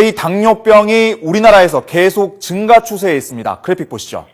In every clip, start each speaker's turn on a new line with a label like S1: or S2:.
S1: 이 당뇨병이 우리나라에서 계속 증가 추세에 있습니다. 그래픽 보시죠.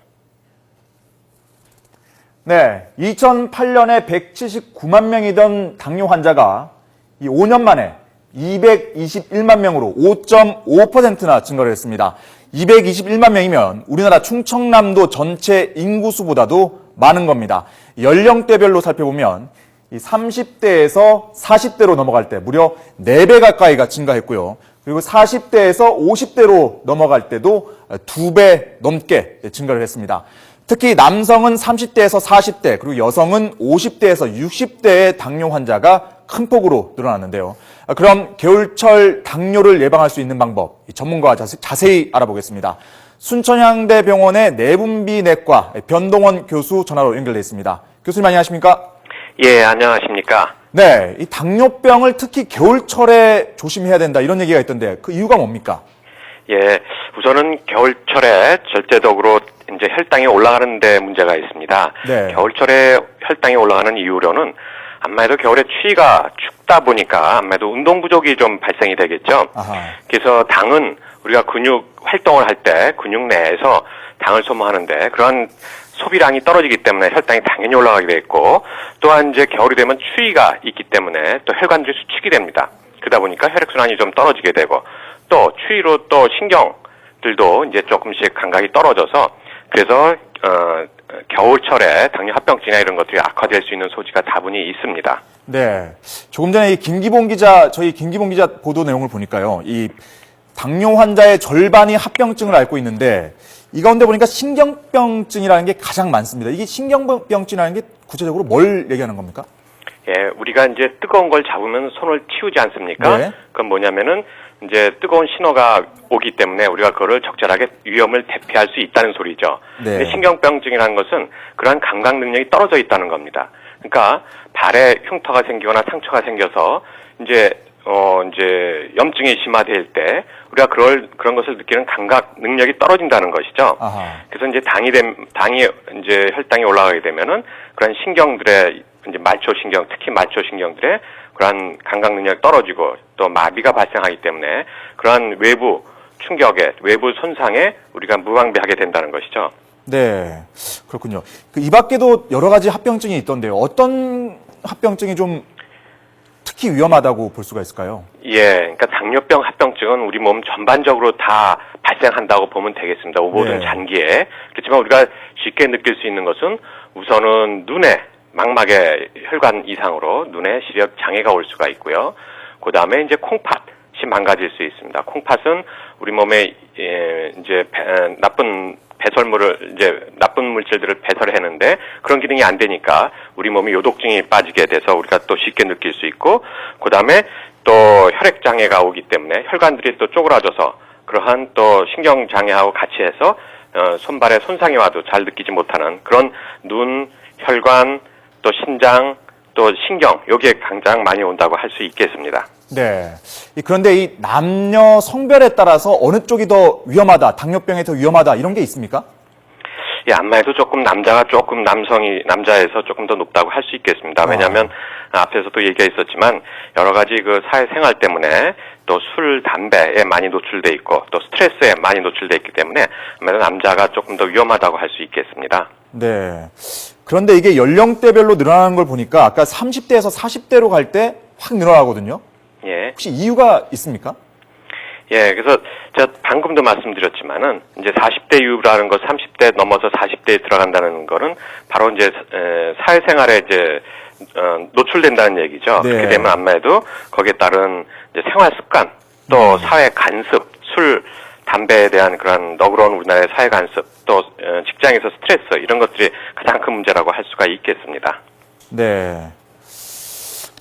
S1: 네, 2008년에 179만 명이던 당뇨 환자가 이 5년 만에 221만 명으로 5.5%나 증가를 했습니다. 221만 명이면 우리나라 충청남도 전체 인구수보다도 많은 겁니다. 연령대별로 살펴보면 이 30대에서 40대로 넘어갈 때 무려 4배 가까이가 증가했고요. 그리고 40대에서 50대로 넘어갈 때도 2배 넘게 증가를 했습니다. 특히 남성은 30대에서 40대, 그리고 여성은 50대에서 60대의 당뇨 환자가 큰 폭으로 늘어났는데요. 그럼 겨울철 당뇨를 예방할 수 있는 방법, 전문가와 자세히 알아보겠습니다. 순천향대 병원의 내분비내과 변동원 교수 전화로 연결돼 있습니다. 교수님 안녕하십니까?
S2: 예, 안녕하십니까?
S1: 네, 이 당뇨병을 특히 겨울철에 조심해야 된다 이런 얘기가 있던데 그 이유가 뭡니까?
S2: 예, 우선은 겨울철에 절대적으로 이제 혈당이 올라가는 데 문제가 있습니다.
S1: 네.
S2: 겨울철에 혈당이 올라가는 이유로는 아무래도 겨울에 추위가 춥다 보니까 아무래도 운동 부족이 좀 발생이 되겠죠.
S1: 아하.
S2: 그래서 당은 우리가 근육 활동을 할 때 근육 내에서 당을 소모하는데 그런 소비량이 떨어지기 때문에 혈당이 당연히 올라가게 돼 있고, 또한 이제 겨울이 되면 추위가 있기 때문에 또 혈관들이 수축이 됩니다. 그러다 보니까 혈액순환이 좀 떨어지게 되고, 또 추위로 또 신경들도 이제 조금씩 감각이 떨어져서, 그래서 겨울철에 당뇨 합병증이나 이런 것들이 악화될 수 있는 소지가 다분히 있습니다.
S1: 네, 조금 전에 저희 김기봉 기자 보도 내용을 보니까요, 이 당뇨 환자의 절반이 합병증을 앓고 있는데 이 가운데 보니까 신경병증이라는 게 가장 많습니다. 이게 신경병증이라는 게 구체적으로 뭘 얘기하는 겁니까?
S2: 예, 우리가 이제 뜨거운 걸 잡으면 손을 치우지 않습니까?
S1: 네.
S2: 그건 뭐냐면은 이제 뜨거운 신호가 오기 때문에 우리가 그거를 적절하게 위험을 대피할 수 있다는 소리죠.
S1: 네.
S2: 근데 신경병증이라는 것은 그러한 감각 능력이 떨어져 있다는 겁니다. 그러니까 발에 흉터가 생기거나 상처가 생겨서 이제 염증이 심화될 때 우리가 그런 것을 느끼는 감각 능력이 떨어진다는 것이죠.
S1: 아하.
S2: 그래서 이제 이제 혈당이 올라가게 되면은 그런 신경들의 이제 말초신경, 특히 말초신경들의 그러한 감각 능력이 떨어지고 또 마비가 발생하기 때문에 그러한 외부 충격에, 외부 손상에 우리가 무방비하게 된다는 것이죠.
S1: 네, 그렇군요. 이 밖에도 여러 가지 합병증이 있던데요. 어떤 합병증이 좀 특히 위험하다고 볼 수가 있을까요?
S2: 예, 그러니까 당뇨병 합병증은 우리 몸 전반적으로 다 발생한다고 보면 되겠습니다. 모든
S1: 네.
S2: 장기에. 그렇지만 우리가 쉽게 느낄 수 있는 것은 우선은 눈에 망막의 혈관 이상으로 눈에 시력 장애가 올 수가 있고요. 그 다음에 이제 콩팥이 망가질 수 있습니다. 콩팥은 우리 몸에 이제 나쁜 배설물을 나쁜 물질들을 배설해내는데 그런 기능이 안 되니까 우리 몸에 요독증이 빠지게 돼서 우리가 또 쉽게 느낄 수 있고, 그 다음에 또 혈액 장애가 오기 때문에 혈관들이 또 쪼그라져서 그러한 또 신경 장애하고 같이 해서 손발에 손상이 와도 잘 느끼지 못하는 그런 눈, 혈관, 또 신장, 또 신경, 여기에 가장 많이 온다고 할 수 있겠습니다.
S1: 네. 그런데 이 남녀 성별에 따라서 어느 쪽이 더 위험하다, 당뇨병에 더 위험하다 이런 게 있습니까?
S2: 예, 안마해도 남자에서 조금 더 높다고 할 수 있겠습니다. 왜냐하면 앞에서도 얘기가 있었지만 여러 가지 그 사회생활 때문에 또 술, 담배에 많이 노출돼 있고 또 스트레스에 많이 노출돼 있기 때문에 아무래도 남자가 조금 더 위험하다고 할 수 있겠습니다.
S1: 네. 그런데 이게 연령대별로 늘어나는 걸 보니까 아까 30대에서 40대로 갈 때 확 늘어나거든요.
S2: 예.
S1: 혹시 이유가 있습니까?
S2: 예, 그래서 제가 방금도 말씀드렸지만은 이제 40대 이후라는 거 30대 넘어서 40대에 들어간다는 거는 바로 이제 사회생활에 이제 노출된다는 얘기죠.
S1: 네.
S2: 그렇게 되면 아무래도 거기에 따른 이제 생활 습관, 또 사회 간섭, 술, 담배에 대한 그런 너그러운 우리나라의 사회 간섭, 또 직장에서 스트레스 이런 것들이 가장 큰 문제라고 할 수가 있겠습니다.
S1: 네.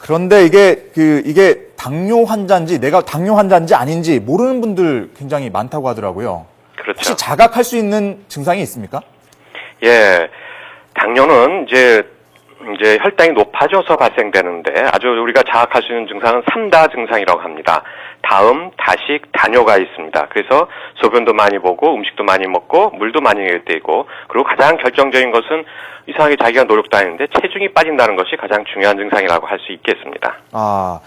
S1: 그런데 이게 당뇨 환자인지 내가 당뇨 환자인지 아닌지 모르는 분들 굉장히 많다고 하더라고요.
S2: 그렇죠.
S1: 혹시 자각할 수 있는 증상이 있습니까?
S2: 예, 당뇨는 이제 혈당이 높아져서 발생되는데 아주 우리가 자각할 수 있는 증상은 3다 증상이라고 합니다. 다음, 다식, 다뇨가 있습니다. 그래서 소변도 많이 보고 음식도 많이 먹고 물도 많이 떼고, 그리고 가장 결정적인 것은 이상하게 자기가 노력도 하는데 체중이 빠진다는 것이 가장 중요한 증상이라고 할 수 있겠습니다.
S1: 아,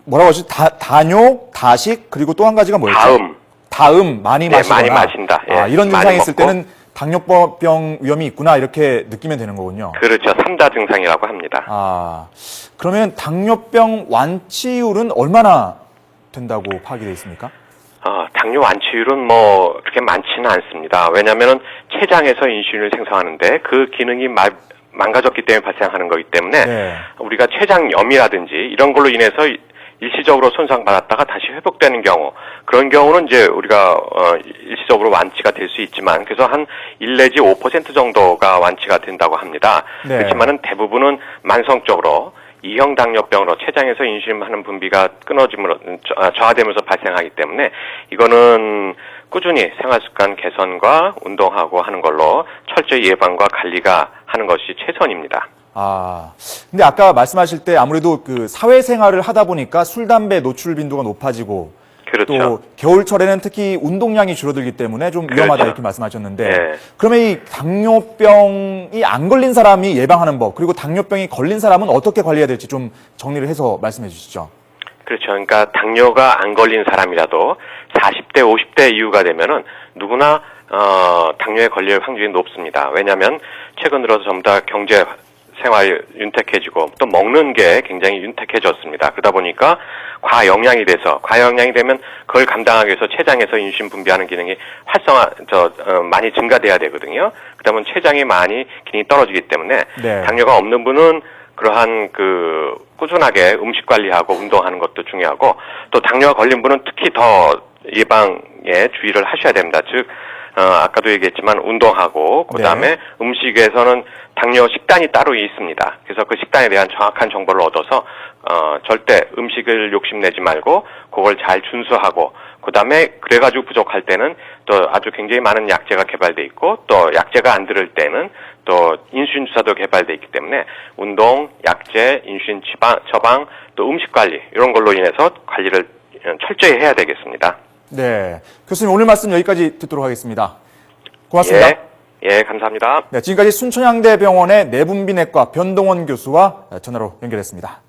S1: 뭐라고 하지? 단요, 다식, 그리고 또 한 가지가 뭐였죠? 다음 많이
S2: 네,
S1: 마시거나.
S2: 많이 마신다. 예,
S1: 이런
S2: 많이
S1: 증상이 있을
S2: 먹고.
S1: 때는 당뇨병 위험이 있구나 이렇게 느끼면 되는 거군요.
S2: 그렇죠. 3다 증상이라고 합니다.
S1: 그러면 당뇨병 완치율은 얼마나 된다고 파악이 되어 있습니까?
S2: 당뇨 완치율은 뭐 그렇게 많지는 않습니다. 왜냐하면 췌장에서 인슐린을 생성하는데 그 기능이 망가졌기 때문에 발생하는 거기 때문에
S1: 네.
S2: 우리가 췌장염이라든지 이런 걸로 인해서 일시적으로 손상받았다가 다시 회복되는 경우, 그런 경우는 이제 우리가 일시적으로 완치가 될 수 있지만, 그래서 한 1 내지 5% 정도가 완치가 된다고 합니다.
S1: 네.
S2: 그렇지만은 대부분은 만성적으로 2형 당뇨병으로 췌장에서 인슐린 하는 분비가 끊어짐으로 저하되면서 발생하기 때문에 이거는 꾸준히 생활습관 개선과 운동하고 하는 걸로 철저히 예방과 관리가 하는 것이 최선입니다.
S1: 근데 아까 말씀하실 때 아무래도 그 사회생활을 하다 보니까 술, 담배 노출 빈도가 높아지고
S2: 그렇죠.
S1: 또 겨울철에는 특히 운동량이 줄어들기 때문에 좀 위험하다
S2: 그렇죠.
S1: 이렇게 말씀하셨는데
S2: 네.
S1: 그러면 이 당뇨병이 안 걸린 사람이 예방하는 법 그리고 당뇨병이 걸린 사람은 어떻게 관리해야 될지 좀 정리를 해서 말씀해 주시죠.
S2: 그렇죠. 그러니까 당뇨가 안 걸린 사람이라도 40대, 50대 이후가 되면은 누구나 당뇨에 걸릴 확률이 높습니다. 왜냐하면 최근 들어서 전부 다 경제 생활이 윤택해지고 또 먹는 게 굉장히 윤택해졌습니다. 그러다 보니까 과영양이 되면 그걸 감당하기 위해서 췌장에서 인슐린 분비하는 기능이 많이 증가돼야 되거든요. 그러면 췌장이 많이 기능이 떨어지기 때문에
S1: 네.
S2: 당뇨가 없는 분은 그러한 꾸준하게 음식 관리하고 운동하는 것도 중요하고, 또 당뇨가 걸린 분은 특히 더 예방에 주의를 하셔야 됩니다. 즉, 아까도 얘기했지만 운동하고, 그 다음에 음식에서는 당뇨 식단이 따로 있습니다. 그래서 그 식단에 대한 정확한 정보를 얻어서, 절대 음식을 욕심내지 말고, 그걸 잘 준수하고, 그 다음에 그래가지고 부족할 때는 또 아주 굉장히 많은 약제가 개발돼 있고, 또 약제가 안 들을 때는 또 인슐린 주사도 개발돼 있기 때문에 운동, 약제, 인슐린 처방, 또 음식 관리 이런 걸로 인해서 관리를 철저히 해야 되겠습니다.
S1: 네, 교수님 오늘 말씀 여기까지 듣도록 하겠습니다. 고맙습니다.
S2: 예, 감사합니다.
S1: 네, 지금까지 순천향대병원의 내분비내과 변동원 교수와 전화로 연결했습니다.